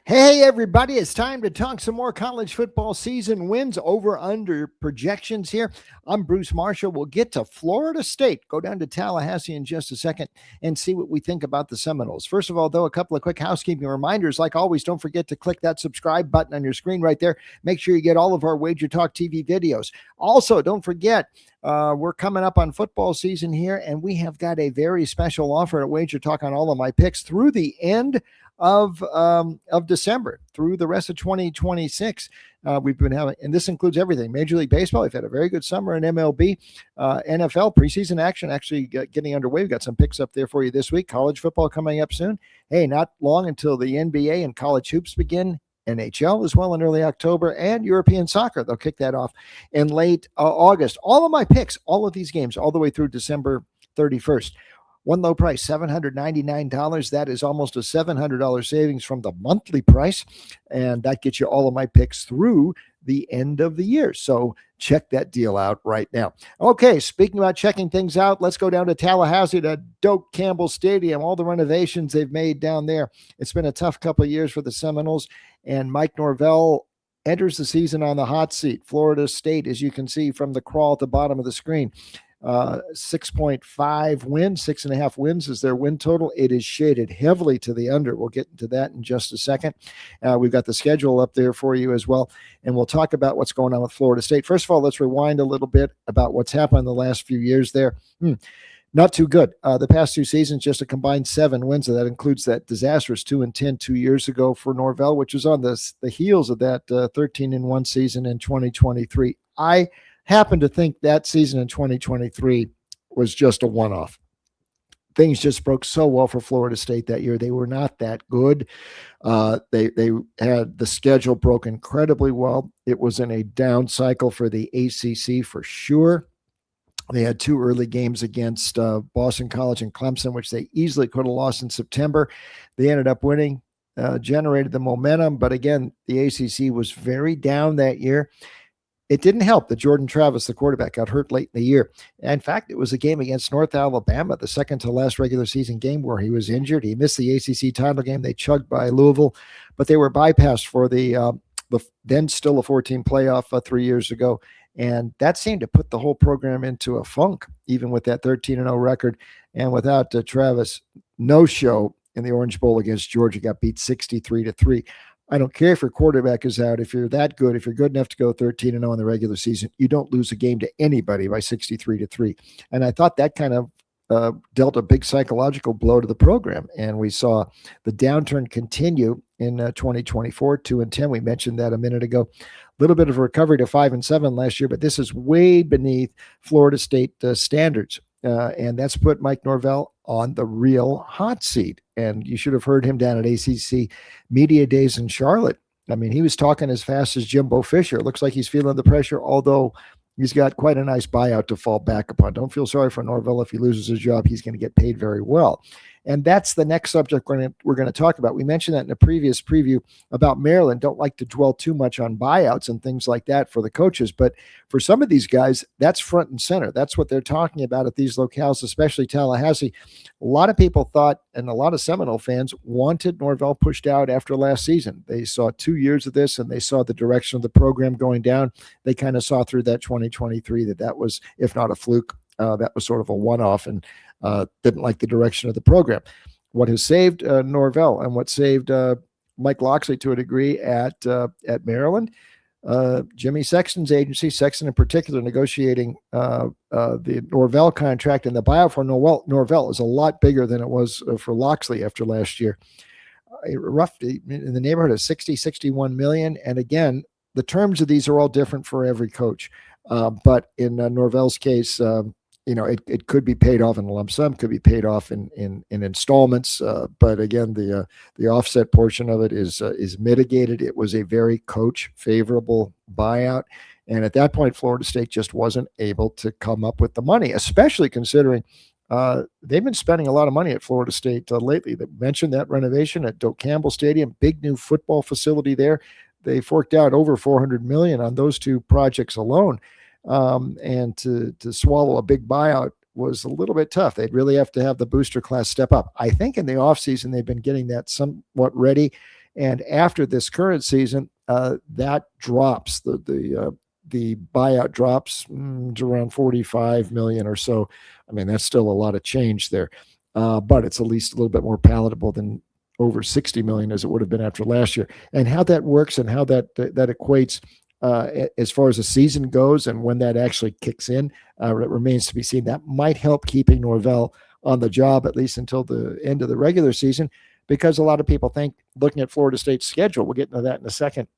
Hey, everybody, it's time to talk some more college football season wins over under projections here. I'm Bruce Marshall. We'll get to Florida State, go down to Tallahassee in just a second and see what we think about the Seminoles. First of all, though, a couple of quick housekeeping reminders. Like always, don't forget to click that subscribe button on your screen right there. Make sure you get all of our Wager Talk TV videos. Also, don't forget, we're coming up on football season here, and we have got a very special offer at Wager Talk on all of my picks through the end of December through the rest of 2026. We've been having, and this includes everything. Major League Baseball, we've had a very good summer in MLB. NFL preseason action actually getting underway. We've got some picks up there for you this week. College football coming up soon. Hey, not long until the NBA and college hoops begin. NHL as well in early October, and European soccer. They'll kick that off in late August. All of my picks, all of these games, all the way through December 31st. One low price, $799. That is almost a $700 savings from the monthly price. And that gets you all of my picks through the end of the year. So check that deal out right now. Okay, speaking about checking things out, let's go down to Tallahassee to Doak Campbell Stadium. All the renovations they've made down there. It's been a tough couple of years for the Seminoles. And Mike Norvell enters the season on the hot seat. Florida State, as you can see from the crawl at the bottom of the screen. 6.5 wins, 6.5 wins is their win total. It is shaded heavily to the under. We'll get into that in just a second. We've got the schedule up there for you as well, and we'll talk about what's going on with Florida State. First of all, let's rewind a little bit about what's happened in the last few years there. Not too good. The past two seasons, just a combined 7 wins, and that includes that disastrous 2-10 2 years ago for Norvell, which was on the heels of that 13-1 season in 2023. I happen to think that season in 2023 was just a one-off. Things just broke so well for Florida State that year. They were not that good. They had the schedule broke incredibly well. It was in a down cycle for the ACC for sure. They had 2 early games against Boston College and Clemson, which they easily could have lost in September. They ended up winning, generated the momentum. But again, the ACC was very down that year. It didn't help that Jordan Travis, the quarterback, got hurt late in the year. In fact, it was a game against North Alabama, the second to last regular season game, where he was injured. He missed the ACC title game. They chugged by Louisville, but they were bypassed for the then still a 14 playoff 3 years ago. And that seemed to put the whole program into a funk, even with that 13-0 record. And without Travis, no show in the Orange Bowl against Georgia, got beat 63-3. I don't care if your quarterback is out. If you're that good, if you're good enough to go 13-0 in the regular season, you don't lose a game to anybody by 63-3. And I thought that kind of dealt a big psychological blow to the program. And we saw the downturn continue in 2024, 2-10. We mentioned that a minute ago. A little bit of a recovery to 5-7 last year, but this is way beneath Florida State standards. And that's put Mike Norvell on the real hot seat. And you should have heard him down at ACC Media Days in Charlotte. I mean, he was talking as fast as Jimbo Fisher. It looks like he's feeling the pressure, although he's got quite a nice buyout to fall back upon. Don't feel sorry for Norvell. If he loses his job, he's going to get paid very well. And that's the next subject we're going to talk about. We mentioned that in a previous preview about Maryland. Don't like to dwell too much on buyouts and things like that for the coaches. But for some of these guys, that's front and center. That's what they're talking about at these locales, especially Tallahassee. A lot of people thought, and a lot of Seminole fans wanted Norvell pushed out after last season. They saw 2 years of this, and they saw the direction of the program going down. They kind of saw through that 2023 that was, if not a fluke, that was sort of a one-off, and didn't like the direction of the program. What has saved Norvell and what saved Mike Locksley to a degree at Maryland, Jimmy Sexton's agency, Sexton in particular, negotiating the Norvell contract, and the buyout for Norvell is a lot bigger than it was for Locksley after last year. Roughly in the neighborhood of 61 million. And again, the terms of these are all different for every coach. But in Norvell's case, it could be paid off in a lump sum, could be paid off in installments. But again, the offset portion of it is mitigated. It was a very coach favorable buyout. And at that point, Florida State just wasn't able to come up with the money, especially considering they've been spending a lot of money at Florida State lately. They mentioned that renovation at Doak Campbell Stadium, big new football facility there. They forked out over $400 million on those 2 projects alone. And to swallow a big buyout was a little bit tough. They'd really have to have the booster class step up. I think in the offseason, they've been getting that somewhat ready. And after this current season, that drops. The buyout drops to around 45 million or so. I mean, that's still a lot of change there, but it's at least a little bit more palatable than over 60 million as it would have been after last year. And how that works and how that equates as far as the season goes and when that actually kicks in, it remains to be seen. That might help keeping Norvell on the job at least until the end of the regular season, because a lot of people think, looking at Florida State's schedule, we'll get into that in a second,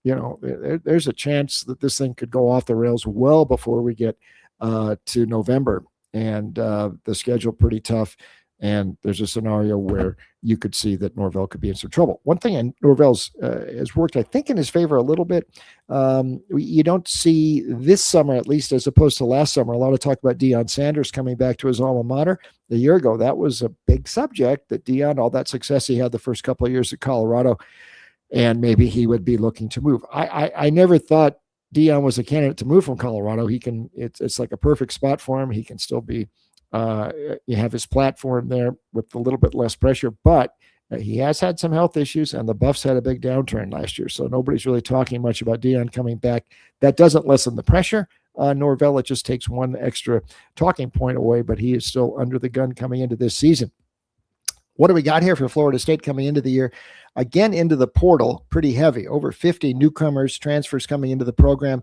there's a chance that this thing could go off the rails well before we get to November. And the schedule pretty tough. And there's a scenario where you could see that Norvell could be in some trouble. One thing, and Norvell's has worked, I think, in his favor a little bit. You don't see this summer, at least as opposed to last summer, a lot of talk about Deion Sanders coming back to his alma mater. A year ago, that was a big subject, that Deion, all that success he had the first couple of years at Colorado, and maybe he would be looking to move. I never thought Deion was a candidate to move from Colorado. It's like a perfect spot for him. He can still be, you have his platform there with a little bit less pressure, but he has had some health issues, and the Buffs had a big downturn last year. So nobody's really talking much about Deion coming back. That doesn't lessen the pressure on Norvell. It just takes one extra talking point away, but he is still under the gun coming into this season. What do we got here for Florida State coming into the year? Again, into the portal, pretty heavy. Over 50 newcomers, transfers coming into the program.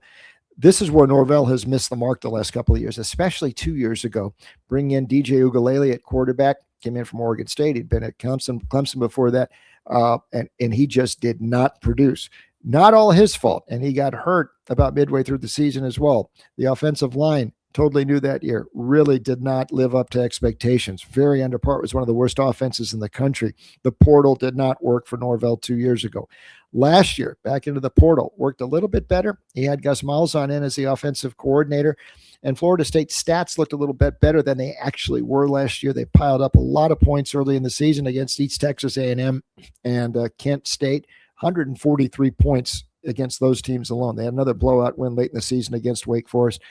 This is where Norvell has missed the mark the last couple of years, especially 2 years ago. Bring in DJ Ugalele at quarterback, came in from Oregon State. He'd been at Clemson before that, and he just did not produce. Not all his fault, and he got hurt about midway through the season as well. The offensive line, totally new that year, really did not live up to expectations. Very under par. It was one of the worst offenses in the country. The portal did not work for Norvell 2 years ago. Last year, back into the portal, worked a little bit better. He had Gus Malzahn in as the offensive coordinator, and Florida State stats looked a little bit better than they actually were last year. They piled up a lot of points early in the season against East Texas A&M and Kent State, 143 points against those teams alone. They had another blowout win late in the season against Wake Forest,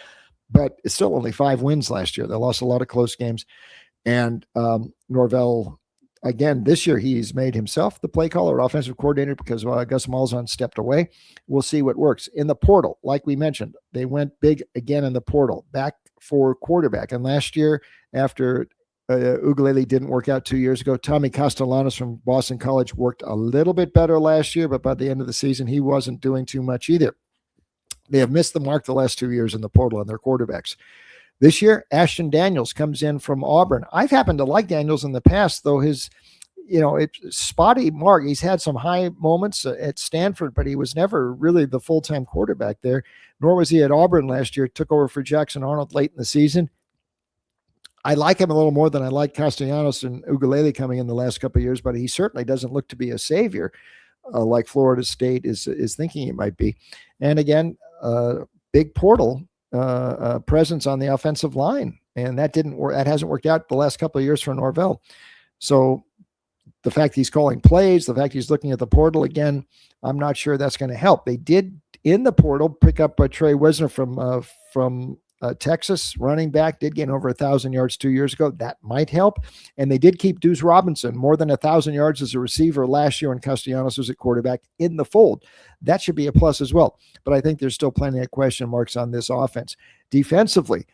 but it's still only 5 wins last year. They lost a lot of close games. And Norvell, again, this year he's made himself the play caller, offensive coordinator, because Gus Malzahn stepped away. We'll see what works. In the portal, like we mentioned, they went big again in the portal, back for quarterback. And last year, after Ugalele didn't work out 2 years ago, Tommy Castellanos from Boston College worked a little bit better last year, but by the end of the season, he wasn't doing too much either. They have missed the mark the last 2 years in the portal on their quarterbacks. This year, Ashton Daniels comes in from Auburn. I've happened to like Daniels in the past, though his, it's spotty mark. He's had some high moments at Stanford, but he was never really the full-time quarterback there, nor was he at Auburn last year. Took over for Jackson Arnold late in the season. I like him a little more than I like Castellanos and Ugalele coming in the last couple of years, but he certainly doesn't look to be a savior like Florida State is thinking he might be. And again, big portal presence on the offensive line, and that didn't work. That hasn't worked out the last couple of years for Norvell. So the fact he's calling plays, the fact he's looking at the portal again, I'm not sure that's going to help. They did in the portal pick up Trey Wisner from Texas, running back, did gain over 1,000 yards 2 years ago. That might help. And they did keep Deuce Robinson, more than 1,000 yards as a receiver last year when Castellanos was at quarterback, in the fold. That should be a plus as well. But I think there's still plenty of question marks on this offense. Defensively,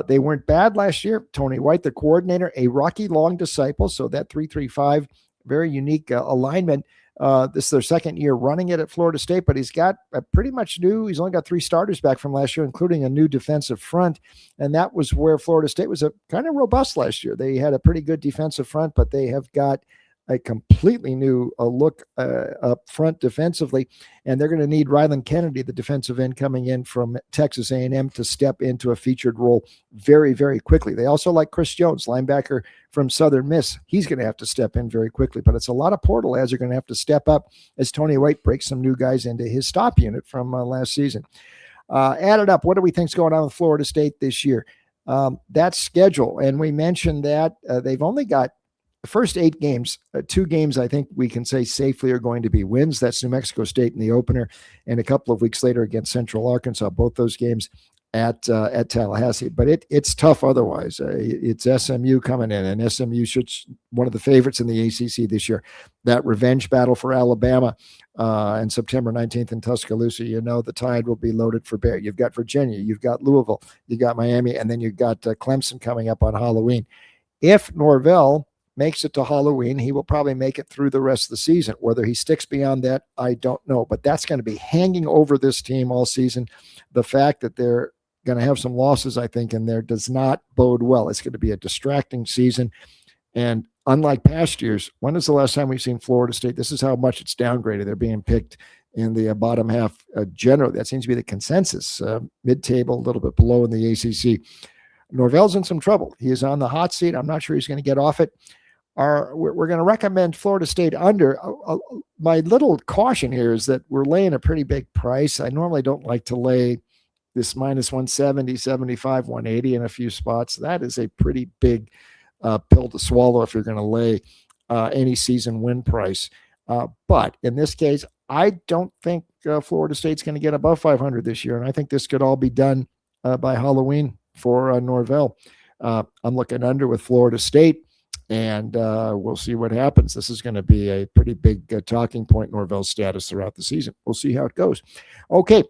they weren't bad last year. Tony White, the coordinator, a Rocky Long disciple, so that 3-3-5, very unique alignment. This is their second year running it at Florida State, but he's got a pretty much new, he's only got 3 starters back from last year, including a new defensive front. And that was where Florida State was kind of robust last year. They had a pretty good defensive front, but they have got a completely new look up front defensively. And they're going to need Ryland Kennedy, the defensive end coming in from Texas A&M, to step into a featured role very, very quickly. They also like Chris Jones, linebacker from Southern Miss. He's going to have to step in very quickly, but it's a lot of portal ads are going to have to step up as Tony White breaks some new guys into his stop unit from last season. Added up, what do we think's going on with Florida State this year? That schedule, and we mentioned that they've only got the first 8 games, 2 games I think we can say safely are going to be wins. That's New Mexico State in the opener, and a couple of weeks later against Central Arkansas. Both those games at Tallahassee, but it's tough otherwise. It's SMU coming in, and SMU should one of the favorites in the ACC this year. That revenge battle for Alabama on September 19th in Tuscaloosa. The Tide will be loaded for bear. You've got Virginia, you've got Louisville, you got Miami, and then you've got Clemson coming up on Halloween. If Norvell makes it to Halloween, he will probably make it through the rest of the season. Whether he sticks beyond that, I don't know, but that's going to be hanging over this team all season. The fact that they're going to have some losses, I think, in there does not bode well. It's going to be a distracting season. And unlike past years, when is the last time we've seen Florida State? This is how much it's downgraded. They're being picked in the bottom half generally. That seems to be the consensus, mid-table, a little bit below in the ACC. Norvell's in some trouble. He is on the hot seat. I'm not sure he's going to get off it. We're going to recommend Florida State under. My little caution here is that we're laying a pretty big price. I normally don't like to lay this minus 170, 75, 180 in a few spots. That is a pretty big pill to swallow if you're going to lay any season win price. But in this case, I don't think Florida State's going to get above 500 this year. And I think this could all be done by Halloween for Norvell. I'm looking under with Florida State. And we'll see what happens. This is going to be a pretty big talking point, Norvell's status throughout the season. We'll see how it goes. Okay,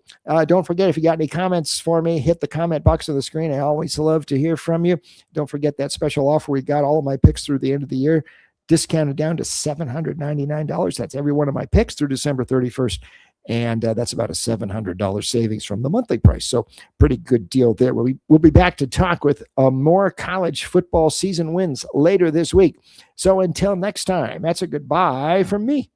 don't forget, if you got any comments for me, hit the comment box on the screen. I always love to hear from you. Don't forget that special offer. We got all of my picks through the end of the year, discounted down to $799. That's every one of my picks through December 31st. And that's about a $700 savings from the monthly price. So pretty good deal there. We'll be back to talk with more college football season wins later this week. So until next time, that's a goodbye from me.